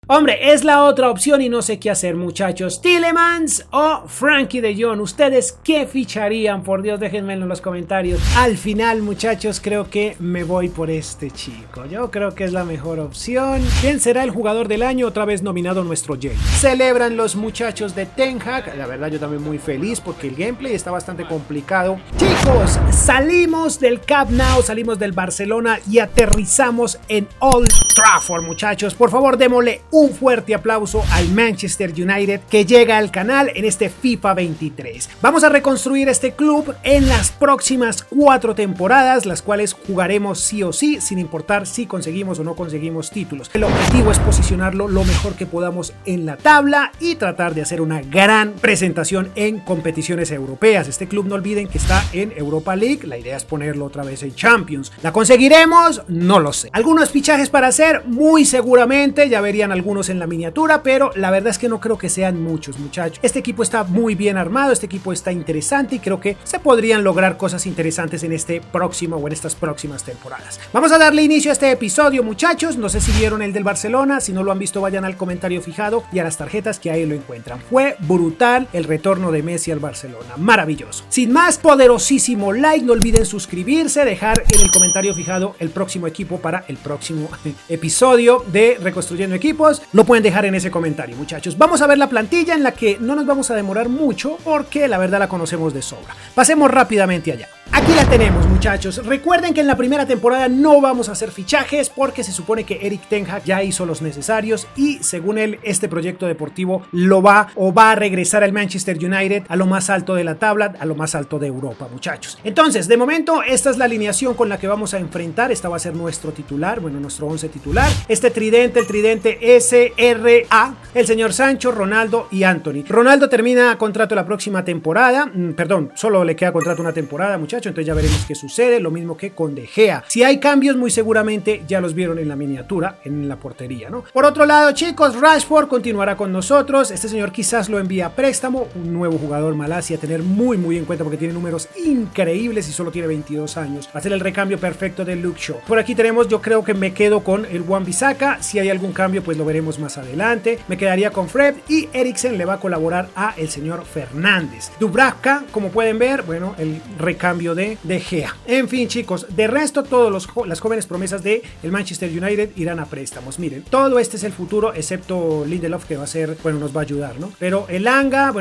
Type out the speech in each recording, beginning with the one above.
Hombre, es la otra opción y no sé qué hacer, muchachos. Tielemans o Frankie de Jong. ¿Ustedes qué ficharían? Por Dios, déjenmelo en los comentarios. Al final, muchachos, creo que me voy por este chico. Yo creo que es la mejor opción. ¿Quién será el jugador del año? Otra vez nominado nuestro Jay. Celebran los muchachos de Ten Hag. La verdad, yo también muy feliz porque el gameplay está bastante complicado. Chicos, salimos del Camp Nou, salimos del Barcelona y aterrizamos en Old Trafford, muchachos. Por favor, démosle un fuerte aplauso al Manchester United que llega al canal en este FIFA 23. Vamos a reconstruir este club en las próximas 4 temporadas, las cuales jugaremos sí o sí, sin importar si conseguimos o no conseguimos títulos. El objetivo es posicionarlo lo mejor que podamos en la tabla y tratar de hacer una gran presentación en competiciones europeas. Este club, no olviden que está en Europa League, la idea es ponerlo otra vez en Champions. ¿La conseguiremos? No lo sé. Algunos fichajes para hacer, muy seguramente, ya verían algunos en la miniatura, pero la verdad es que no creo que sean muchos, muchachos. Este equipo está muy bien armado, este equipo está interesante y creo que se podrían lograr cosas interesantes en este próximo o en estas próximas temporadas. Vamos a darle inicio a este episodio, muchachos. No sé si vieron el del Barcelona, si no lo han visto vayan al comentario fijado y a las tarjetas que ahí lo encuentran. Fue brutal el retorno de Messi al Barcelona, maravilloso. Sin más, poderosísimo like, no olviden suscribirse, dejar en el comentario fijado el próximo equipo para el próximo episodio de Reconstruyendo Equipos. Lo pueden dejar en ese comentario, muchachos. Vamos a ver la plantilla en la que no nos vamos a demorar mucho porque la verdad la conocemos de sobra. Pasemos rápidamente allá. Aquí la tenemos, muchachos. Recuerden que en la primera temporada no vamos a hacer fichajes porque se supone que Erik ten Hag ya hizo los necesarios y según él este proyecto deportivo lo va a regresar al Manchester United a lo más alto de la tabla, a lo más alto de Europa, muchachos. Entonces, de momento esta es la alineación con la que vamos a enfrentar. Esta va a ser nuestro titular, bueno, nuestro 11 titular. Este tridente, el tridente SRA, el señor Sancho, Ronaldo y Anthony. Ronaldo termina contrato la próxima temporada, perdón, solo le queda contrato una temporada, muchachos. Entonces ya veremos qué sucede, lo mismo que con De Gea. Si hay cambios, muy seguramente ya los vieron en la miniatura, en la portería, ¿no? Por otro lado, chicos, Rashford continuará con nosotros. Este señor quizás lo envía a préstamo, un nuevo jugador Malasia a tener muy en cuenta porque tiene números increíbles y solo tiene 22 años. Va a ser el recambio perfecto de Luke Shaw. Por aquí tenemos, yo creo que me quedo con el Wan-Bissaka. Si hay algún cambio, pues lo veremos más adelante. Me quedaría con Fred y Eriksen le va a colaborar a el señor Fernández. Dubravka, como pueden ver, bueno, el recambio de Gea. En fin, chicos, de resto todos las jóvenes promesas de el Manchester United irán a préstamos. Miren, todo este es el futuro, excepto Lindelof, que va a ser, bueno, nos va a ayudar, ¿no? Pero el Anga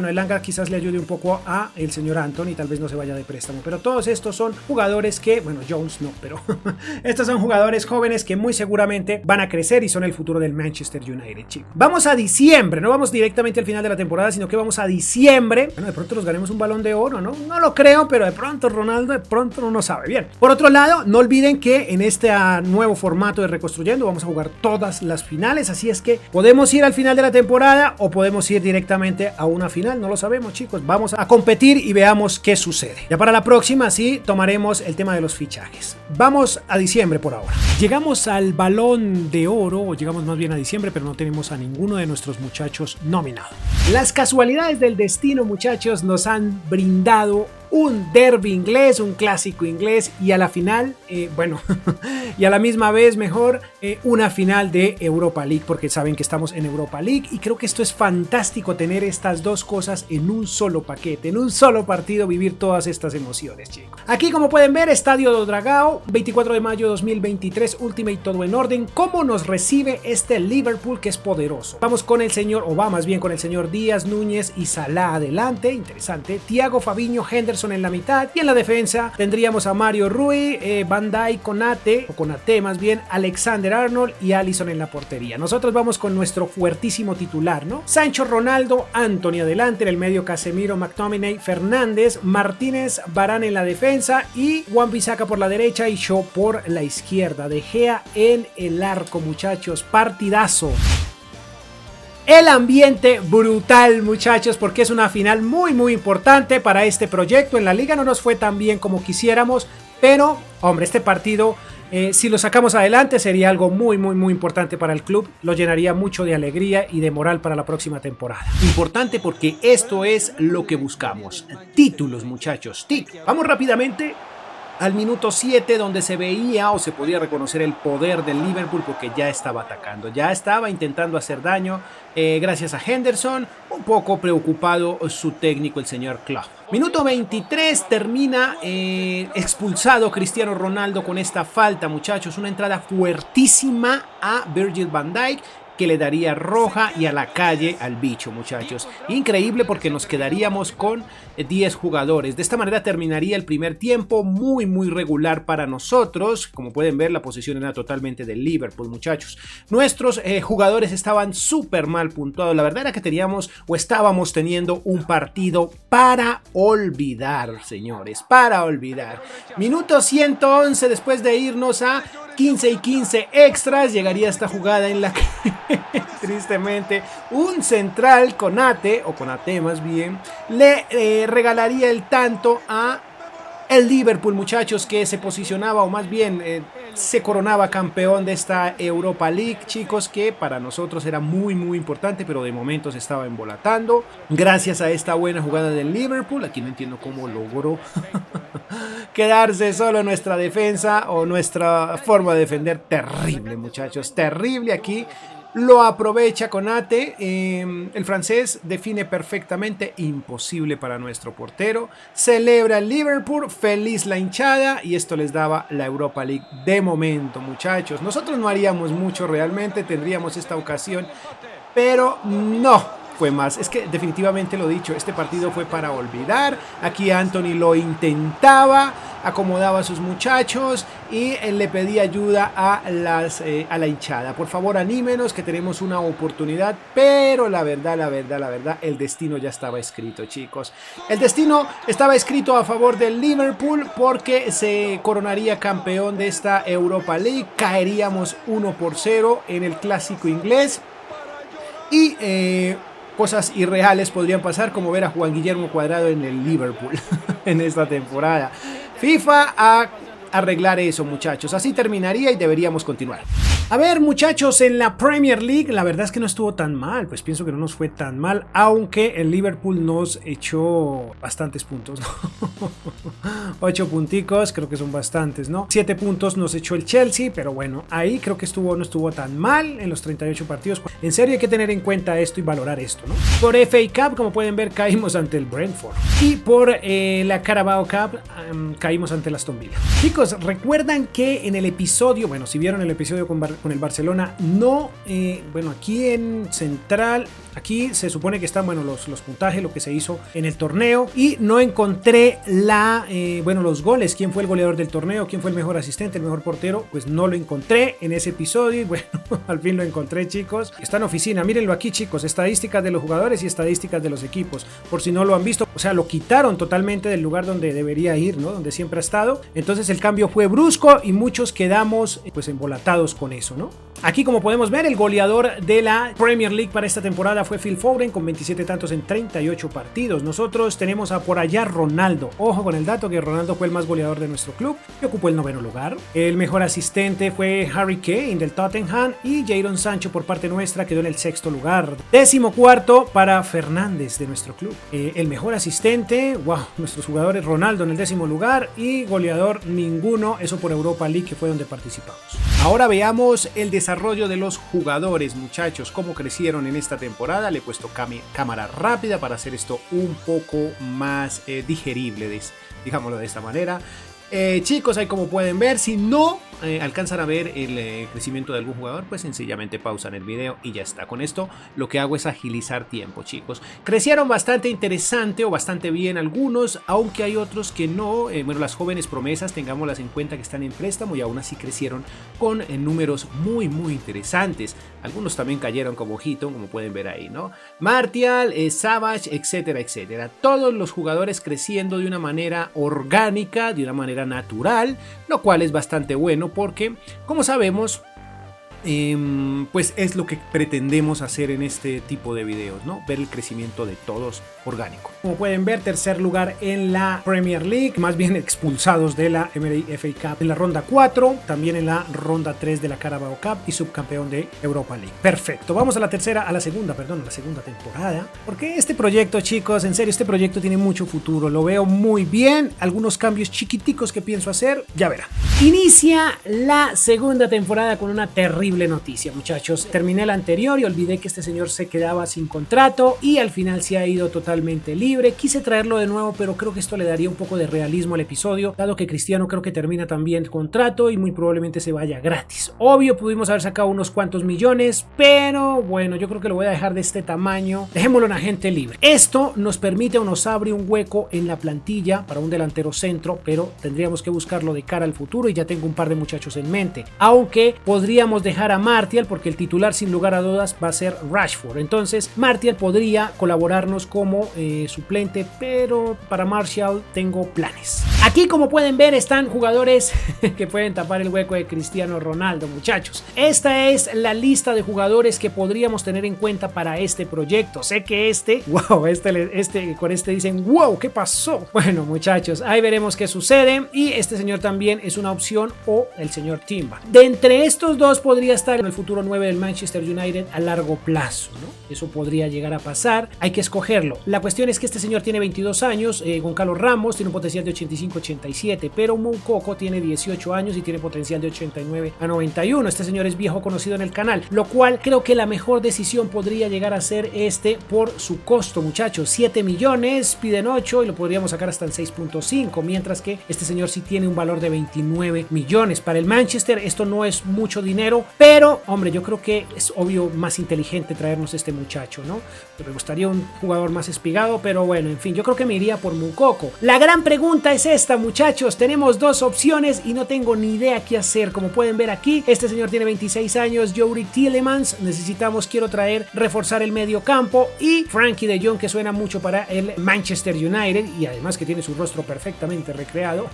quizás le ayude un poco a el señor Anthony, tal vez no se vaya de préstamo, pero todos estos son jugadores que, bueno, Jones no, pero estos son jugadores jóvenes que muy seguramente van a crecer y son el futuro del Manchester United, chicos. Vamos a diciembre, no vamos directamente al final de la temporada, sino que vamos a diciembre. Bueno, de pronto nos ganemos un Balón de Oro, ¿no? No lo creo, pero de pronto Ronaldo de pronto no sabe bien. Por otro lado, no olviden que en este nuevo formato de Reconstruyendo vamos a jugar todas las finales, así es que podemos ir al final de la temporada o podemos ir directamente a una final, no lo sabemos, chicos. Vamos a competir y veamos qué sucede. Ya para la próxima sí tomaremos el tema de los fichajes. Vamos a diciembre por ahora. Llegamos al Balón de Oro, o llegamos más bien a diciembre, pero no tenemos a ninguno de nuestros muchachos nominados. Las casualidades del destino, muchachos, nos han brindado un derby inglés, un clásico inglés y a la final, bueno, y a la misma vez mejor, una final de Europa League, porque saben que estamos en Europa League y creo que esto es fantástico tener estas dos cosas en un solo paquete, en un solo partido, vivir todas estas emociones, chicos. Aquí como pueden ver, Estadio do Dragao, 24 de mayo 2023, Ultimate todo en orden. ¿Cómo nos recibe este Liverpool que es poderoso? Vamos con el señor, o va más bien con el señor Díaz, Núñez y Salah adelante, interesante. Thiago, Fabinho, Henderson en la mitad y en la defensa tendríamos a Mario Rui, Van Dijk, Konate más bien, Alexander-Arnold y Alisson en la portería. Nosotros vamos con nuestro fuertísimo titular, ¿no? Sancho, Ronaldo, Anthony adelante, en el medio Casemiro, McTominay, Fernández, Martínez, Varane en la defensa y Wan-Bissaka por la derecha y Shaw por la izquierda. De Gea en el arco, muchachos, partidazo. El ambiente brutal, muchachos, porque es una final muy importante para este proyecto. En la liga no nos fue tan bien como quisiéramos, pero, hombre, este partido, si lo sacamos adelante, sería algo muy importante para el club. Lo llenaría mucho de alegría y de moral para la próxima temporada. Importante porque esto es lo que buscamos. Títulos, muchachos, títulos. Vamos rápidamente al minuto 7, donde se veía o se podía reconocer el poder del Liverpool, porque ya estaba atacando, ya estaba intentando hacer daño, gracias a Henderson. Un poco preocupado su técnico, el señor Klopp. Minuto 23, termina expulsado Cristiano Ronaldo con esta falta, muchachos, una entrada fuertísima a Virgil van Dijk, que le daría roja y a la calle al bicho, muchachos. Increíble, porque nos quedaríamos con 10 jugadores. De esta manera terminaría el primer tiempo muy regular para nosotros. Como pueden ver, la posición era totalmente del Liverpool, muchachos. Nuestros jugadores estaban súper mal puntuados. La verdad era que teníamos o estábamos teniendo un partido para olvidar, señores, para olvidar. Minuto 111, después de irnos a 15 y 15 extras, llegaría esta jugada en la que tristemente un central, Konate más bien, le regalaría el tanto a el Liverpool, muchachos, que se posicionaba, o más bien se coronaba campeón de esta Europa League, chicos, que para nosotros era muy importante, pero de momento se estaba embolatando gracias a esta buena jugada del Liverpool. Aquí no entiendo cómo logró quedarse solo nuestra defensa o nuestra forma de defender. Terrible, muchachos, terrible. Aquí lo aprovecha Konate, el francés define perfectamente, imposible para nuestro portero. Celebra el Liverpool, feliz la hinchada, y esto les daba la Europa League de momento, muchachos. Nosotros no haríamos mucho realmente, tendríamos esta ocasión, pero no fue más. Es que definitivamente lo dicho, este partido fue para olvidar. Aquí Anthony lo intentaba, acomodaba a sus muchachos y le pedía ayuda a la hinchada. Por favor, anímenos, que tenemos una oportunidad. Pero la verdad, el destino ya estaba escrito, chicos. El destino estaba escrito a favor del Liverpool, porque se coronaría campeón de esta Europa League. Caeríamos 1-0 en el clásico inglés. Y cosas irreales podrían pasar, como ver a Juan Guillermo Cuadrado en el Liverpool en esta temporada. FIFA a arreglar eso, muchachos. Así terminaría y deberíamos continuar. A ver, muchachos, en la Premier League la verdad es que no estuvo tan mal. Pues pienso que no nos fue tan mal, aunque el Liverpool nos echó bastantes puntos, ¿no? 8 punticos, creo que son bastantes, ¿no? 7 puntos nos echó el Chelsea, pero bueno, ahí creo que no estuvo tan mal en los 38 partidos. En serio, hay que tener en cuenta esto y valorar esto, ¿no? Por FA Cup, como pueden ver, caímos ante el Brentford. Y por la Carabao Cup, caímos ante el Aston Villa. Chicos, recuerdan que en el episodio, bueno, si vieron el episodio con el Barcelona, no, bueno, aquí en Central, aquí se supone que están, bueno, los puntajes, lo que se hizo en el torneo, y no encontré bueno, los goles, quién fue el goleador del torneo, quién fue el mejor asistente, el mejor portero. Pues no lo encontré en ese episodio, y bueno, al fin lo encontré, chicos. Está en oficina, mírenlo aquí, chicos, estadísticas de los jugadores y estadísticas de los equipos, por si no lo han visto. O sea, lo quitaron totalmente del lugar donde debería ir, ¿no? Donde siempre ha estado. Entonces el cambio fue brusco y muchos quedamos pues embolatados con eso, ¿no? Aquí, como podemos ver, el goleador de la Premier League para esta temporada fue Phil Foden, con 27 tantos en 38 partidos. Nosotros tenemos a por allá Ronaldo. Ojo con el dato, que Ronaldo fue el más goleador de nuestro club, que ocupó el 9º lugar. El mejor asistente fue Harry Kane del Tottenham, y Jadon Sancho por parte nuestra quedó en el 6º lugar. 14º para Fernández de nuestro club. El mejor asistente, wow, nuestros jugadores, Ronaldo en el 10º lugar, y goleador ninguno, eso por Europa League, que fue donde participamos. Ahora veamos el desarrollo de los jugadores, muchachos, cómo crecieron en esta temporada. Le he puesto cámara rápida para hacer esto un poco más digerible, digámoslo de esta manera. Chicos, ahí como pueden ver, si no alcanzan a ver el crecimiento de algún jugador, pues sencillamente pausan el video y ya está. Con esto lo que hago es agilizar tiempo, chicos. Crecieron bastante interesante o bastante bien algunos, aunque hay otros que no. Bueno, las jóvenes promesas, tengámoslas en cuenta que están en préstamo y aún así crecieron con números muy interesantes. Algunos también cayeron como Heaton, como pueden ver ahí, ¿no? Martial, Savage, etcétera, etcétera. Todos los jugadores creciendo de una manera orgánica, de una manera natural, lo cual es bastante bueno porque, como sabemos, pues es lo que pretendemos hacer en este tipo de videos, ¿no? Ver el crecimiento de todos orgánico. Como pueden ver, tercer lugar en la Premier League, más bien expulsados de la Emirates FA Cup en la ronda 4, también en la ronda 3 de la Carabao Cup y subcampeón de Europa League. Perfecto, vamos a la segunda temporada, porque este proyecto, chicos, en serio, este proyecto tiene mucho futuro, lo veo muy bien, algunos cambios chiquiticos que pienso hacer, ya verán. Inicia la segunda temporada con una terrible noticia, muchachos. Terminé la anterior y olvidé que este señor se quedaba sin contrato y al final se ha ido totalmente libre. Quise traerlo de nuevo, pero creo que esto le daría un poco de realismo al episodio, dado que Cristiano creo que termina también contrato y muy probablemente se vaya gratis. Obvio, pudimos haber sacado unos cuantos millones, pero bueno, yo creo que lo voy a dejar de este tamaño. Dejémoslo en agente libre. Esto nos permite o nos abre un hueco en la plantilla para un delantero centro, pero tendríamos que buscarlo de cara al futuro y ya tengo un par de muchachos en mente. Aunque podríamos dejar a Martial porque el titular sin lugar a dudas va a ser Rashford. Entonces Martial podría colaborarnos como suplente, pero para Martial tengo planes. Aquí, como pueden ver, están jugadores que pueden tapar el hueco de Cristiano Ronaldo, muchachos. Esta es la lista de jugadores que podríamos tener en cuenta para este proyecto. Sé que con este dicen, wow, ¿qué pasó? Bueno, muchachos, ahí veremos qué sucede. Y este señor también es una opción, o el señor Timber. De entre estos dos podría estar en el futuro 9 del Manchester United a largo plazo, ¿no? Eso podría llegar a pasar. Hay que escogerlo. La cuestión es que este señor tiene 22 años, Goncalo Ramos tiene un potencial de 85-87, pero Moukoko tiene 18 años y tiene potencial de 89 a 91. Este señor es viejo conocido en el canal, lo cual creo que la mejor decisión podría llegar a ser por su costo, muchachos. 7 millones, piden 8 y lo podríamos sacar hasta el 6.5, mientras que este señor sí tiene un valor de 29 millones. Para el Manchester esto no es mucho dinero, pero hombre, yo creo que es obvio más inteligente traernos este muchacho, ¿no? Me gustaría un jugador más espigado, pero bueno, en fin, yo creo que me iría por Moukoko. La gran pregunta es esta, muchachos. Tenemos dos opciones y no tengo ni idea qué hacer. Como pueden ver aquí, este señor tiene 26 años, Youri Tielemans. Quiero reforzar el medio campo, y Frankie de Jong, que suena mucho para el Manchester United y además que tiene su rostro perfectamente recreado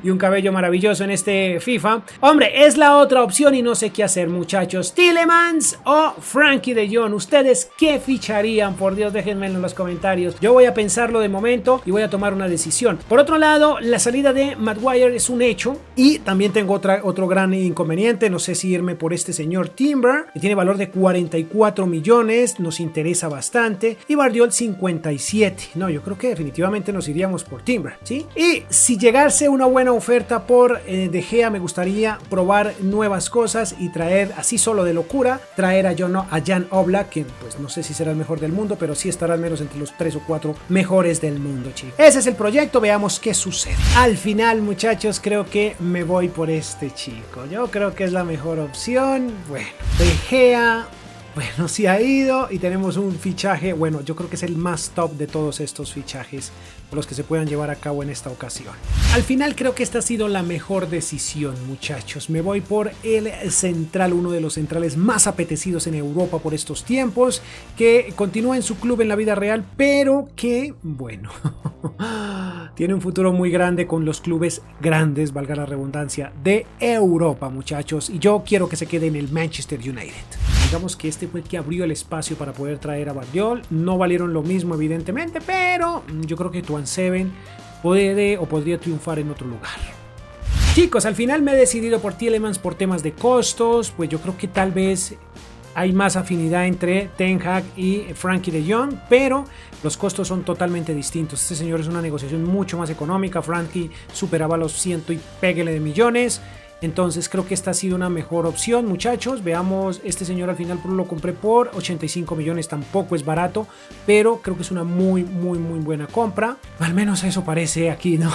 y un cabello maravilloso en este FIFA. Hombre, es la otra opción y no sé qué hacer, muchachos. Tielemans o Frankie de Jong, ¿ustedes qué ficharían? Por Dios, déjenmelo en los comentarios. Yo voy a pensarlo de momento y voy a tomar una decisión. Por otro lado, la salida de Maguire es un hecho y también tengo otro gran inconveniente. No sé si irme por este señor Timber, que tiene valor de 44 millones, nos interesa bastante, y Guardiola 57. No, yo creo que definitivamente nos iríamos por Timber, ¿sí? Y si llegase una buena oferta por De Gea, me gustaría probar nuevas cosas y traer, así solo de locura, traer a Jan Oblak, que pues no sé si será el mejor del mundo, pero sí estará al menos entre los 3 o 4 mejores del mundo, chicos. Ese es el proyecto, veamos qué sucede. Al final, muchachos, creo que me voy por este chico. Yo creo que es la mejor opción. Bueno, De Gea, bueno, sí ha ido y tenemos un fichaje, bueno, yo creo que es el más top de todos estos fichajes los que se puedan llevar a cabo en esta ocasión. Al final creo que esta ha sido la mejor decisión, muchachos. Me voy por el central, uno de los centrales más apetecidos en Europa por estos tiempos, que continúa en su club en la vida real, pero que, bueno, tiene un futuro muy grande con los clubes grandes, valga la redundancia, de Europa, muchachos. Y yo quiero que se quede en el Manchester United. Digamos que este fue el que abrió el espacio para poder traer a Guardiola. No valieron lo mismo, evidentemente, pero yo creo que Tuan Seven podría triunfar en otro lugar. Chicos, al final me he decidido por Tielemans por temas de costos. Pues yo creo que tal vez hay más afinidad entre Ten Hag y Frankie de Jong, pero los costos son totalmente distintos. Este señor es una negociación mucho más económica. Frankie superaba los 100 y péguele de millones. Entonces creo que esta ha sido una mejor opción, muchachos. Veamos, este señor al final lo compré por 85 millones, tampoco es barato, pero creo que es una muy buena compra. Al menos eso parece aquí, ¿no?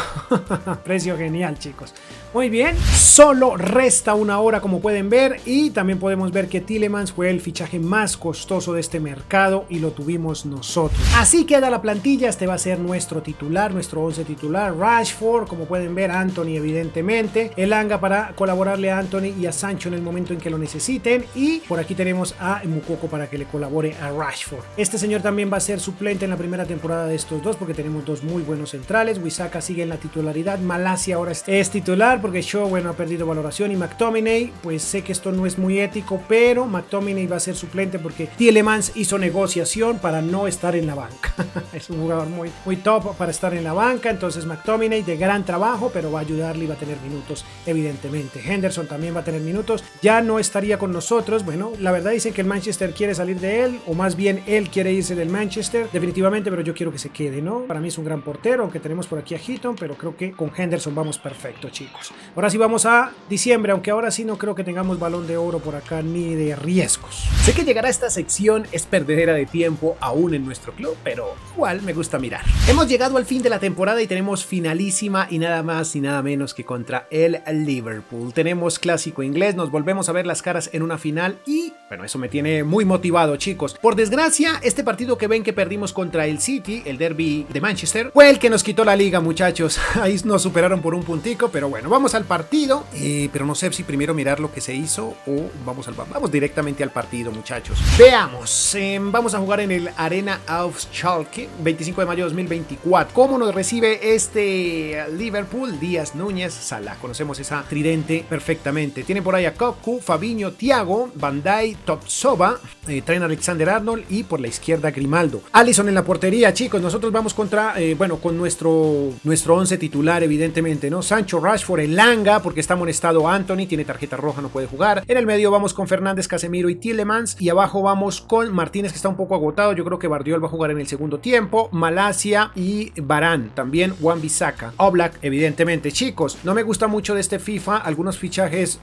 Precio genial, chicos. Muy bien, solo resta una hora, como pueden ver, y también podemos ver que Tielemans fue el fichaje más costoso de este mercado y lo tuvimos nosotros. Así queda la plantilla. Este va a ser nuestro titular, nuestro 11 titular. Rashford, como pueden ver, Anthony evidentemente, Elanga para colaborarle a Antony y a Sancho en el momento en que lo necesiten. Y por aquí tenemos a Moukoko para que le colabore a Rashford. Este señor también va a ser suplente en la primera temporada de estos dos porque tenemos dos muy buenos centrales. Wisaka sigue en la titularidad, Malacia ahora es titular porque Shaw, bueno, ha perdido valoración, y McTominay, pues sé que esto no es muy ético, pero McTominay va a ser suplente porque Tielemans hizo negociación para no estar en la banca. Es un jugador muy top para estar en la banca, entonces McTominay de gran trabajo, pero va a ayudarle y va a tener minutos evidentemente. Henderson también va a tener minutos, ya no estaría con nosotros. Bueno, la verdad dicen que el Manchester quiere salir de él, o más bien él quiere irse del Manchester definitivamente, pero yo quiero que se quede, ¿no? Para mí es un gran portero, aunque tenemos por aquí a Heaton, pero creo que con Henderson vamos perfecto, chicos. Ahora sí vamos a diciembre, aunque ahora sí no creo que tengamos balón de oro por acá ni de riesgos. Sé que llegar a esta sección es perdedera de tiempo aún en nuestro club, pero igual me gusta mirar. Hemos llegado al fin de la temporada y tenemos finalísima y nada más y nada menos que contra el Liverpool. Tenemos clásico inglés, nos volvemos a ver las caras en una final y bueno, eso me tiene muy motivado, chicos. Por desgracia, este partido que ven que perdimos contra el City, el derby de Manchester, fue el que nos quitó la liga, muchachos. Ahí nos superaron por un puntico, pero bueno, vamos al partido. Pero no sé si primero mirar lo que se hizo o vamos directamente al partido, muchachos. Veamos, vamos a jugar en el Arena auf Schalke, 25 de mayo de 2024. ¿Cómo nos recibe este Liverpool? Díaz, Núñez, Salah. Conocemos esa tridente perfectamente. Tienen por ahí a Cocu, Fabinho, Thiago, Van Dijk, Topsova, Trent Alexander-Arnold y por la izquierda Grimaldo. Alisson en la portería, chicos. Nosotros vamos contra, con nuestro 11 titular, evidentemente, ¿no? Sancho, Rashford, Elanga, porque está amonestado Antony, tiene tarjeta roja, no puede jugar. En el medio vamos con Fernández, Casemiro y Tielemans. Y abajo vamos con Martínez, que está un poco agotado. Yo creo que Bardiol va a jugar en el segundo tiempo. Malacia y Varane. También Wan-Bissaka. Oblak, evidentemente. Chicos, no me gusta mucho de este FIFA. Algunos fichajes,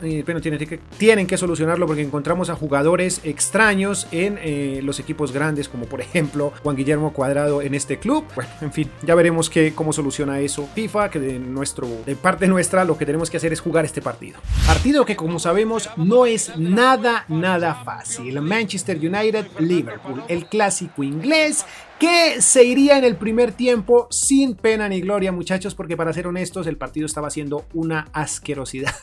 tienen que solucionarlo porque encontramos a jugadores extraños en los equipos grandes, como por ejemplo Juan Guillermo Cuadrado en este club. Bueno, en fin, ya veremos cómo soluciona eso FIFA, que de parte nuestra lo que tenemos que hacer es jugar este partido. Partido que, como sabemos, no es nada fácil. Manchester United, Liverpool, el clásico inglés, que se iría en el primer tiempo sin pena ni gloria, muchachos, porque para ser honestos el partido estaba siendo una asquerosidad.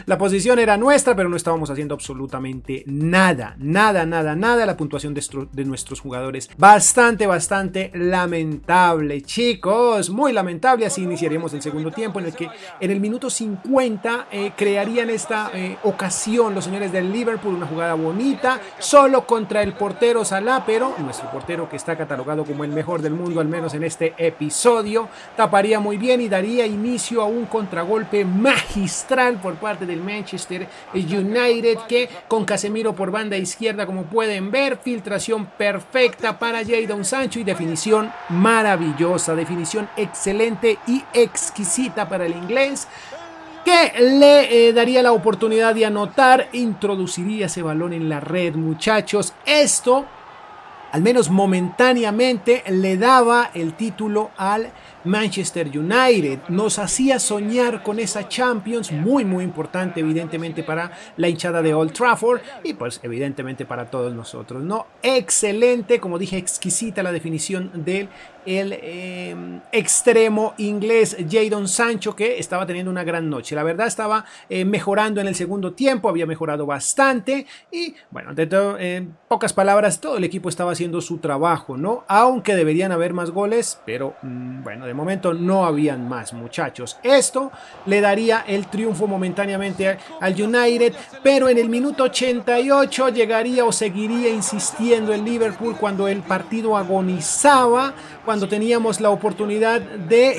La posición era nuestra, pero no estábamos haciendo absolutamente nada. La puntuación de nuestros jugadores bastante lamentable, chicos, muy lamentable. Así iniciaríamos el segundo tiempo, en el que en el minuto 50 crearían esta ocasión los señores del Liverpool, una jugada bonita, solo contra el portero Salah, pero nuestro portero, que está catalogado como el mejor del mundo, al menos en este episodio, taparía muy bien y daría inicio a un contragolpe magistral por parte del Manchester United, que con Casemiro por banda izquierda, como pueden ver, filtración perfecta para Jadon Sancho y definición maravillosa, definición excelente y exquisita para el inglés, que le daría la oportunidad de anotar, introduciría ese balón en la red, muchachos. Esto, al menos momentáneamente, le daba el título al Manchester United, nos hacía soñar con esa Champions, muy importante evidentemente para la hinchada de Old Trafford y pues evidentemente para todos nosotros, ¿no? Excelente, como dije, exquisita la definición del extremo inglés Jadon Sancho, que estaba teniendo una gran noche. La verdad estaba mejorando en el segundo tiempo, había mejorado bastante y bueno, en pocas palabras, todo el equipo estaba haciendo su trabajo, ¿no? Aunque deberían haber más goles, pero bueno, de momento no habían más, muchachos. Esto le daría el triunfo momentáneamente al United, pero en el minuto 88 llegaría o seguiría insistiendo el Liverpool cuando el partido agonizaba, cuando teníamos la oportunidad de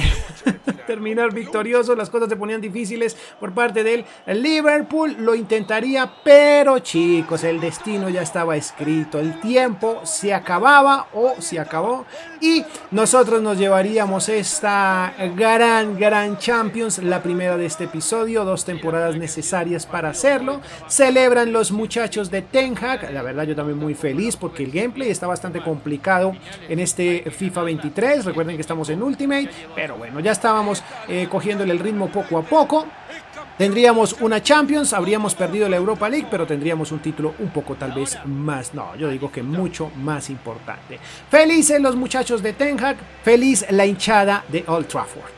terminar victoriosos. Las cosas se ponían difíciles por parte del Liverpool, lo intentaría, pero chicos, el destino ya estaba escrito, el tiempo se acababa o se acabó y nosotros nos llevaríamos esta gran Champions, la primera de este episodio, 2 temporadas necesarias para hacerlo. Celebran los muchachos de Ten Hag, la verdad yo también muy feliz porque el gameplay está bastante complicado en este FIFA 23, recuerden que estamos en Ultimate, pero bueno, ya estábamos cogiéndole el ritmo poco a poco. Tendríamos una Champions, habríamos perdido la Europa League, pero tendríamos un título un poco tal vez más, no, yo digo que mucho más importante. Felices los muchachos de Ten Hag, feliz la hinchada de Old Trafford.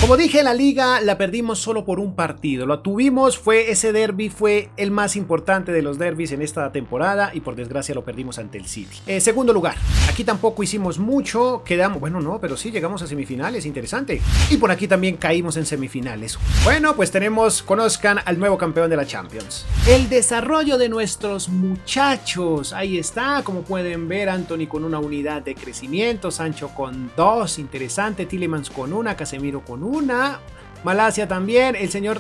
Como dije, la liga la perdimos solo por un partido. Lo tuvimos, ese derbi fue el más importante de los derbis en esta temporada y por desgracia lo perdimos ante el City. Segundo lugar, aquí tampoco hicimos mucho, quedamos, bueno no, pero sí llegamos a semifinales, interesante. Y por aquí también caímos en semifinales. Bueno, pues conozcan al nuevo campeón de la Champions. El desarrollo de nuestros muchachos, ahí está, como pueden ver, Antony con una unidad de crecimiento, Sancho con 2, interesante, Tielemans con 1, Casemiro con 1, Malacia también, el señor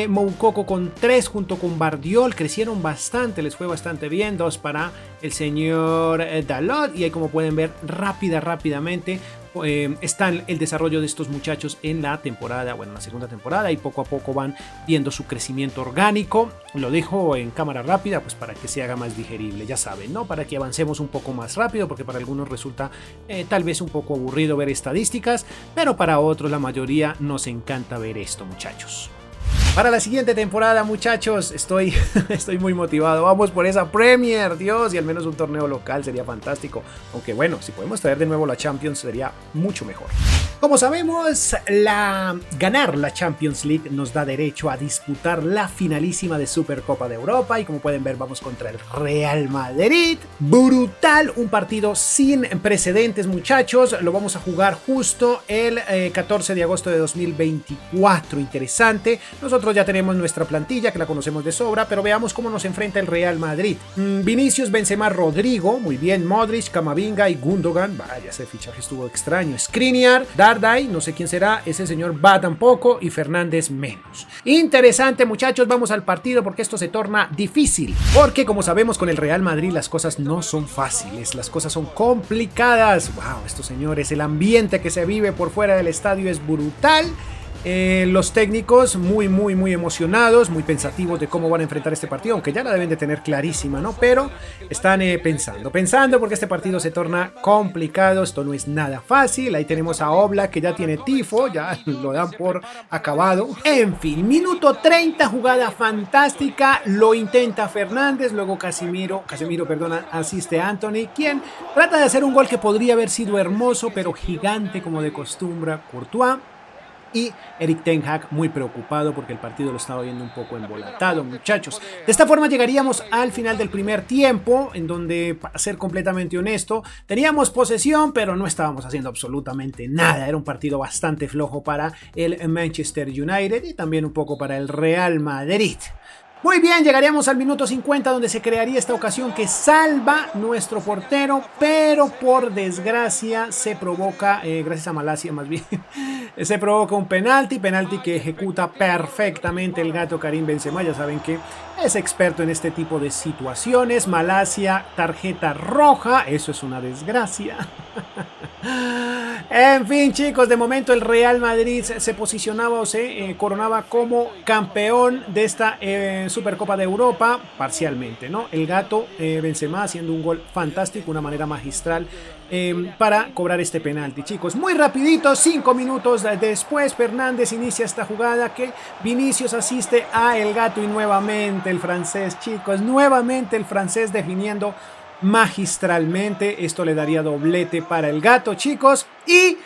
Moukoko con 3 junto con Bardiol, crecieron bastante, les fue bastante bien, 2 para el señor Dalot, y ahí como pueden ver rápidamente está el desarrollo de estos muchachos en la segunda temporada, y poco a poco van viendo su crecimiento orgánico. Lo dejo en cámara rápida pues para que se haga más digerible, ya saben, ¿no? Para que avancemos un poco más rápido, porque para algunos resulta tal vez un poco aburrido ver estadísticas, pero para otros, la mayoría, nos encanta ver esto, muchachos. Para la siguiente temporada, muchachos, estoy muy motivado. Vamos por esa Premier, Dios, y al menos un torneo local sería fantástico. Aunque bueno, si podemos traer de nuevo la Champions sería mucho mejor. Como sabemos, ganar la Champions League nos da derecho a disputar la finalísima de Supercopa de Europa. Y como pueden ver, vamos contra el Real Madrid. Brutal, un partido sin precedentes, muchachos. Lo vamos a jugar justo el 14 de agosto de 2024. Interesante. Nosotros ya tenemos nuestra plantilla, que la conocemos de sobra, pero veamos cómo nos enfrenta el Real Madrid. Vinicius, Benzema, Rodrigo, muy bien, Modric, Camavinga y Gundogan. Vaya, ese fichaje estuvo extraño. Skriniar, Dardai, no sé quién será, ese señor va tampoco, y Fernández menos. Interesante, muchachos, vamos al partido porque esto se torna difícil. Porque como sabemos, con el Real Madrid las cosas no son fáciles, las cosas son complicadas. Wow, estos señores, el ambiente que se vive por fuera del estadio es brutal. Los técnicos muy emocionados, muy pensativos de cómo van a enfrentar este partido, aunque ya la deben de tener clarísima, ¿no? Pero están pensando porque este partido se torna complicado, esto no es nada fácil. Ahí tenemos a Oblak, que ya tiene tifo, ya lo dan por acabado. En fin, minuto 30, jugada fantástica, lo intenta Fernández, luego Casemiro, asiste a Antony, quien trata de hacer un gol que podría haber sido hermoso, pero gigante como de costumbre, Courtois. Y Erik ten Hag muy preocupado porque el partido lo estaba viendo un poco embolatado, muchachos. De esta forma llegaríamos al final del primer tiempo, en donde, para ser completamente honesto, teníamos posesión, pero no estábamos haciendo absolutamente nada. Era un partido bastante flojo para el Manchester United y también un poco para el Real Madrid. Muy bien, llegaríamos al minuto 50, donde se crearía esta ocasión que salva nuestro portero, pero por desgracia se provoca, gracias a Malacia más bien, se provoca un penalti que ejecuta perfectamente el gato Karim Benzema. Ya saben que es experto en este tipo de situaciones. Malacia, tarjeta roja, eso es una desgracia. En fin, chicos, de momento el Real Madrid se posicionaba o se coronaba como campeón de esta Supercopa de Europa, parcialmente, ¿no? El gato Benzema haciendo un gol fantástico, una manera magistral para cobrar este penalti, chicos. Muy rapidito, 5 minutos después, Fernández inicia esta jugada que Vinicius asiste a el gato y nuevamente el francés, chicos, nuevamente el francés definiendo magistralmente. Esto le daría doblete para el gato, chicos, y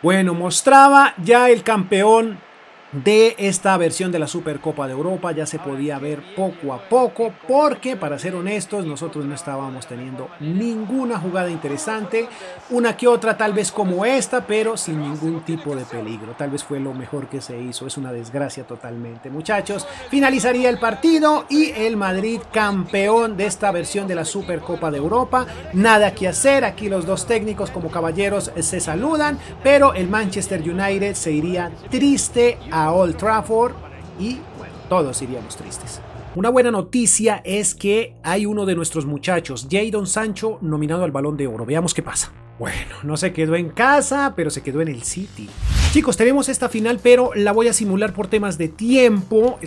bueno, mostraba ya el campeón de esta versión de la Supercopa de Europa. Ya se podía ver poco a poco, porque para ser honestos, nosotros no estábamos teniendo ninguna jugada interesante, una que otra tal vez como esta, pero sin ningún tipo de peligro. Tal vez fue lo mejor que se hizo. Es una desgracia totalmente, muchachos. Finalizaría el partido y el Madrid campeón de esta versión de la Supercopa de Europa. Nada que hacer, aquí los dos técnicos como caballeros se saludan, pero el Manchester United se iría triste a Old Trafford y bueno, todos iríamos tristes. Una buena noticia es que hay uno de nuestros muchachos, Jadon Sancho, nominado al Balón de Oro. Veamos qué pasa. Bueno, no se quedó en casa, pero se quedó en el City. Chicos, tenemos esta final, pero la voy a simular por temas de tiempo.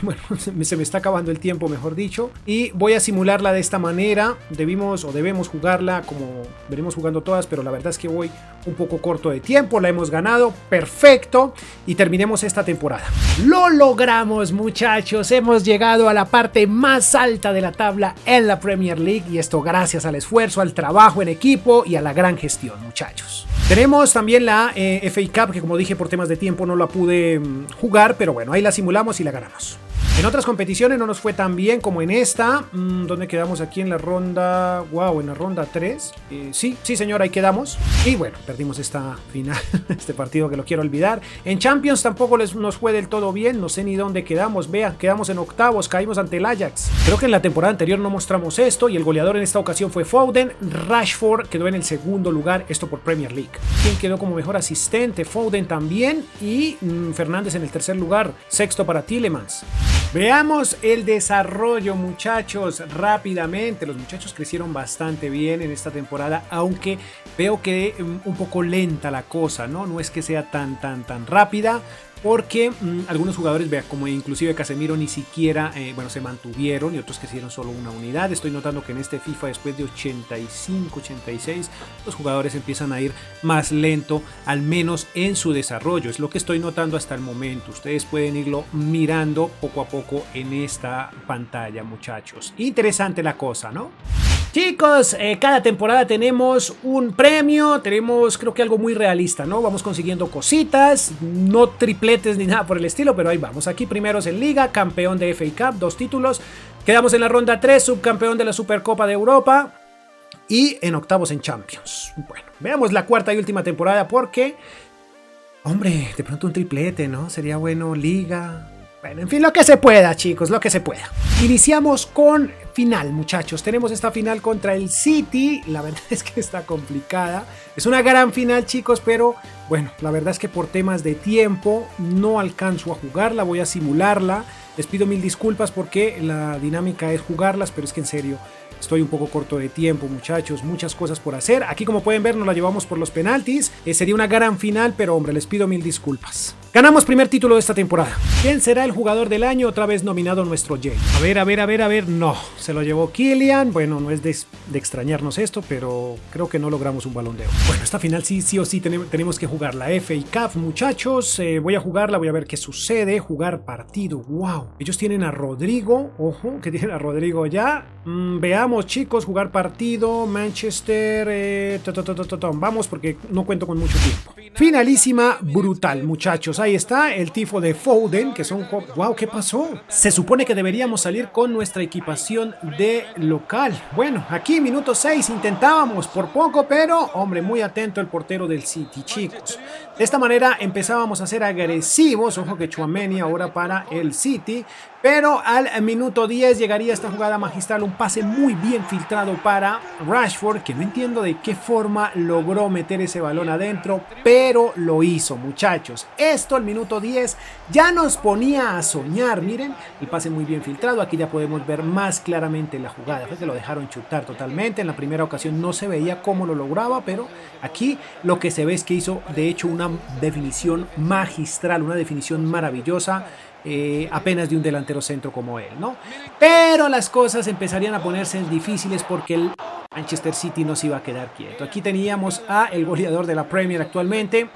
Bueno, se me está acabando el tiempo, mejor dicho. Y voy a simularla de esta manera. Debemos jugarla como venimos jugando todas, pero la verdad es que voy un poco corto de tiempo. La hemos ganado, perfecto. Y terminemos esta temporada. Lo logramos, muchachos. Hemos llegado a la parte más alta de la tabla en la Premier League. Y esto gracias al esfuerzo, al trabajo en equipo y a la gran gestión, muchachos. Tenemos también la FA Cup, que como dije por temas de tiempo no la pude jugar, pero bueno, ahí la simulamos y la ganamos. En otras competiciones no nos fue tan bien como en esta. ¿Dónde quedamos aquí en la ronda? Wow, en la ronda 3. Sí, señor, ahí quedamos. Y bueno, perdimos esta final, este partido que lo quiero olvidar. En Champions tampoco nos fue del todo bien. No sé ni dónde quedamos. Vean, quedamos en octavos, caímos ante el Ajax. Creo que en la temporada anterior no mostramos esto y el goleador en esta ocasión fue Foden. Rashford quedó en el segundo lugar, esto por Premier League. ¿Quién quedó como mejor asistente? Foden también y Fernández en el tercer lugar. Sexto para Tielemans. Veamos el desarrollo, muchachos, rápidamente. Los muchachos crecieron bastante bien en esta temporada, aunque veo que un poco lenta la cosa, ¿no? No es que sea tan rápida, porque algunos jugadores, vea, como inclusive Casemiro, ni siquiera, se mantuvieron y otros crecieron solo una unidad. Estoy notando que en este FIFA, después de 85, 86, los jugadores empiezan a ir más lento, al menos en su desarrollo. Es lo que estoy notando hasta el momento. Ustedes pueden irlo mirando poco a poco en esta pantalla, muchachos. Interesante la cosa, ¿no? Chicos, cada temporada tenemos un premio, tenemos creo que algo muy realista, ¿no? Vamos consiguiendo cositas, no tripletes ni nada por el estilo, pero ahí vamos. Aquí primeros en Liga, campeón de FA Cup, 2 títulos. Quedamos en la ronda 3, subcampeón de la Supercopa de Europa y en octavos en Champions. Bueno, veamos la cuarta y última temporada porque, hombre, de pronto un triplete, ¿no? Sería bueno, Liga. Bueno, en fin, lo que se pueda, chicos, lo que se pueda. Iniciamos con final, muchachos. Tenemos esta final contra el City. La verdad es que está complicada. Es una gran final, chicos, pero bueno, la verdad es que por temas de tiempo no alcanzo a jugarla. Voy a simularla. Les pido mil disculpas porque la dinámica es jugarlas, pero es que en serio estoy un poco corto de tiempo, muchachos, muchas cosas por hacer. Aquí, como pueden ver, nos la llevamos por los penaltis. Sería una gran final, pero hombre, les pido mil disculpas. Ganamos primer título de esta temporada. ¿Quién será el jugador del año? Otra vez nominado nuestro Jay. A ver, no, se lo llevó Kylian. Bueno, no es de extrañarnos esto, pero creo que no logramos un Balón de Oro. Bueno, esta final sí o sí tenemos que jugar la FA Cup, muchachos. Voy a jugarla, voy a ver qué sucede. Jugar partido, wow. Ellos tienen a Rodrigo, ojo, que tienen a Rodrigo ya. Veamos, chicos, jugar partido, Manchester, vamos porque no cuento con mucho tiempo. Finalísima brutal, muchachos. Ahí está el tifo de Foden, que son... ¡Wow! ¿Qué pasó? Se supone que deberíamos salir con nuestra equipación de local. Bueno, aquí minuto 6 intentábamos por poco, pero, hombre, muy atento el portero del City, chicos. De esta manera empezábamos a ser agresivos. Ojo que Tchouaméni ahora para el City. Pero al minuto 10 llegaría esta jugada magistral, un pase muy bien filtrado para Rashford, que no entiendo de qué forma logró meter ese balón adentro, pero lo hizo, muchachos. Esto al minuto 10 ya nos ponía a soñar. Miren, el pase muy bien filtrado. Aquí ya podemos ver más claramente la jugada. Fue que lo dejaron chutar totalmente. En la primera ocasión no se veía cómo lo lograba, pero aquí lo que se ve es que hizo de hecho una definición magistral, una definición maravillosa. Apenas de un delantero centro como él, ¿no? Pero las cosas empezarían a ponerse difíciles porque el Manchester City no se iba a quedar quieto. Aquí teníamos a el goleador de la Premier actualmente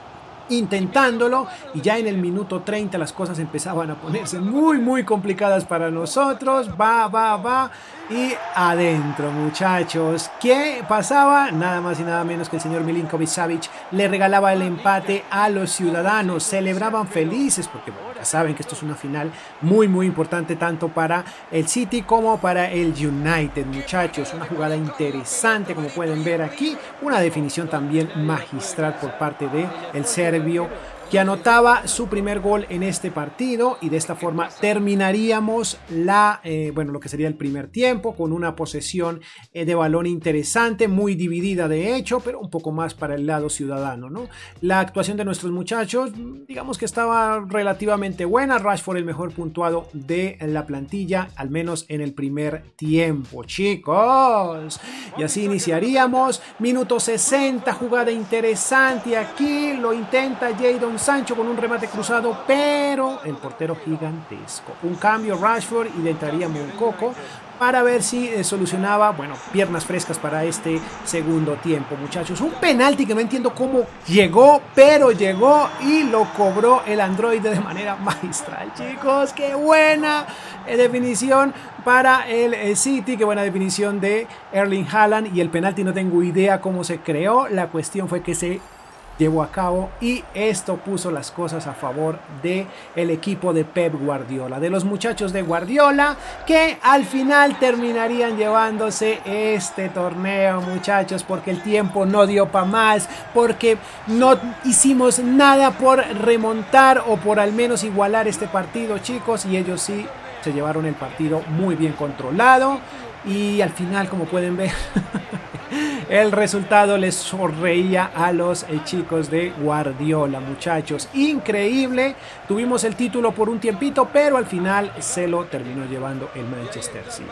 intentándolo, y ya en el minuto 30 las cosas empezaban a ponerse muy complicadas para nosotros. Va y adentro, muchachos. ¿Qué pasaba? Nada más y nada menos que el señor Milinković-Savić le regalaba el empate a los ciudadanos. Celebraban felices porque bueno, ya saben que esto es una final muy importante tanto para el City como para el United, muchachos. Una jugada interesante, como pueden ver aquí, una definición también magistral por parte de el serbio, que anotaba su primer gol en este partido, y de esta forma terminaríamos lo que sería el primer tiempo con una posesión de balón interesante, muy dividida de hecho, pero un poco más para el lado ciudadano, ¿no? La actuación de nuestros muchachos, digamos que estaba relativamente buena. Rashford el mejor puntuado de la plantilla, al menos en el primer tiempo, chicos. Y así iniciaríamos. Minuto 60, jugada interesante, y aquí lo intenta Jadon Sancho con un remate cruzado, pero el portero gigantesco. Un cambio Rashford y le entraría Moukoko para ver si solucionaba, piernas frescas para este segundo tiempo, muchachos. Un penalti que no entiendo cómo llegó, pero llegó y lo cobró el androide de manera magistral, chicos. ¡Qué buena definición para el City! ¡Qué buena definición de Erling Haaland! Y el penalti no tengo idea cómo se creó. La cuestión fue que se llevó a cabo, y esto puso las cosas a favor del equipo de Pep Guardiola, de los muchachos de Guardiola, que al final terminarían llevándose este torneo, muchachos, porque el tiempo no dio para más, porque no hicimos nada por remontar o por al menos igualar este partido, chicos, y ellos sí se llevaron el partido muy bien controlado, y al final, como pueden ver, el resultado les sonreía a los chicos de Guardiola, muchachos. Increíble. Tuvimos el título por un tiempito, pero al final se lo terminó llevando el Manchester City.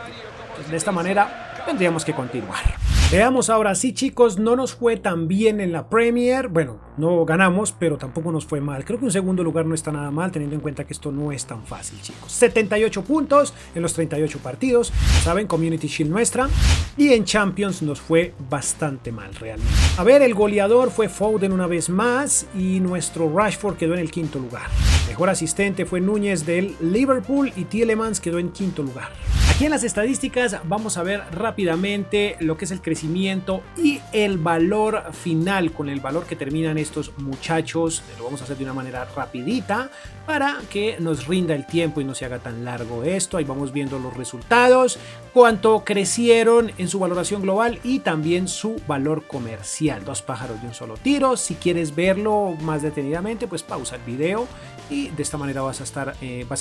Pues de esta manera tendríamos que continuar. Veamos ahora sí, chicos, no nos fue tan bien en la Premier. Bueno, no ganamos, pero tampoco nos fue mal. Creo que un segundo lugar no está nada mal, teniendo en cuenta que esto no es tan fácil, chicos. 78 puntos en los 38 partidos. Saben, Community Shield nuestra. Y en Champions nos fue bastante mal, realmente. A ver, el goleador fue Foden una vez más, y nuestro Rashford quedó en el quinto lugar. Mejor asistente fue Núñez del Liverpool, y Tielemans quedó en quinto lugar. Aquí en las estadísticas vamos a ver rápidamente lo que es el crecimiento y el valor final, con el valor que terminan estos muchachos. Lo vamos a hacer de una manera rapidita para que nos rinda el tiempo y no se haga tan largo esto. Ahí vamos viendo los resultados, cuánto crecieron en su valoración global y también su valor comercial. Dos pájaros de un solo tiro. Si quieres verlo más detenidamente, pues pausa el video y de esta manera vas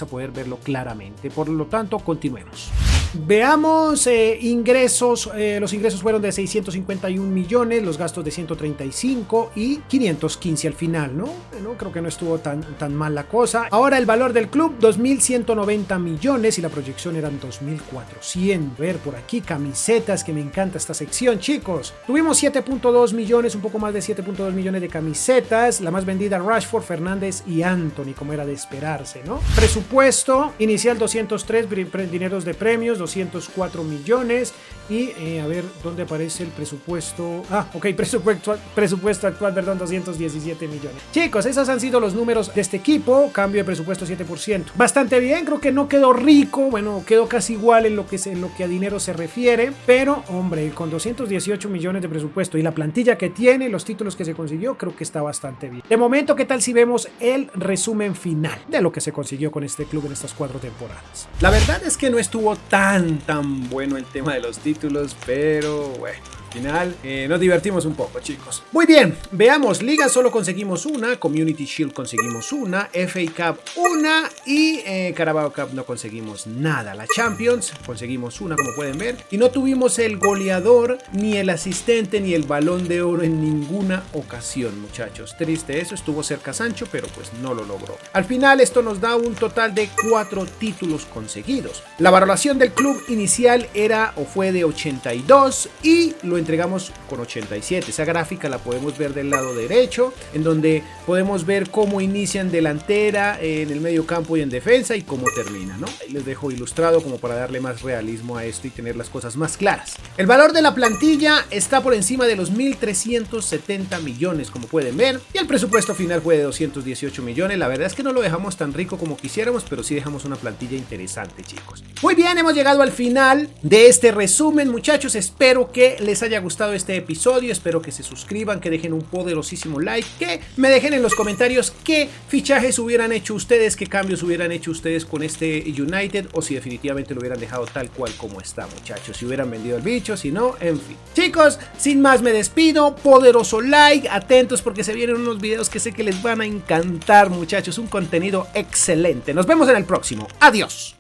a poder verlo claramente. Por lo tanto, continuemos. Veamos ingresos. Los ingresos fueron de 651 millones, los gastos de 135 y 515 al final, ¿no? Creo que no estuvo tan mal la cosa. Ahora el valor del club, 2.190 millones, y la proyección eran 2.400. Ver por aquí camisetas, que me encanta esta sección, chicos. Tuvimos 7.2 millones, un poco más de 7.2 millones de camisetas. La más vendida, Rashford, Fernández y Anthony, como era de esperarse, ¿no? Presupuesto inicial 203, dineros de premios 204 millones, y a ver dónde aparece el presupuesto. Presupuesto actual, perdón, 217 millones. Chicos, esos han sido los números de este equipo. Cambio de presupuesto 7%. Bastante bien, creo que no quedó rico, bueno, quedó casi igual en lo que a dinero se refiere, pero hombre, con 218 millones de presupuesto y la plantilla que tiene, los títulos que se consiguió, creo que está bastante bien. De momento, ¿qué tal si vemos el resumen final de lo que se consiguió con este club en estas 4 temporadas? La verdad es que no estuvo tan bueno el tema de los títulos, pero bueno, al final nos divertimos un poco, chicos. Muy bien, veamos. Liga solo conseguimos una, Community Shield conseguimos una, FA Cup una, y Carabao Cup no conseguimos nada. La Champions conseguimos una, como pueden ver, y no tuvimos el goleador, ni el asistente, ni el Balón de Oro en ninguna ocasión, muchachos. Triste eso, estuvo cerca Sancho, pero pues no lo logró. Al final esto nos da un total de 4 títulos conseguidos. La valoración del club inicial fue de 82 y lo entregamos con 87. Esa gráfica la podemos ver del lado derecho, en donde podemos ver cómo inician delantera, en el medio campo y en defensa, y cómo termina, ¿no? Ahí les dejo ilustrado como para darle más realismo a esto y tener las cosas más claras. El valor de la plantilla está por encima de los 1.370 millones, como pueden ver, y el presupuesto final fue de 218 millones. La verdad es que no lo dejamos tan rico como quisiéramos, pero sí dejamos una plantilla interesante, chicos. Muy bien, hemos llegado al final de este resumen, muchachos. Espero que les haya gustado este episodio, espero que se suscriban, que dejen un poderosísimo like, que me dejen en los comentarios qué fichajes hubieran hecho ustedes, qué cambios hubieran hecho ustedes con este United, o si definitivamente lo hubieran dejado tal cual como está, muchachos, si hubieran vendido el bicho, si no, en fin. Chicos, sin más me despido, poderoso like, atentos porque se vienen unos videos que sé que les van a encantar, muchachos, un contenido excelente. Nos vemos en el próximo, adiós.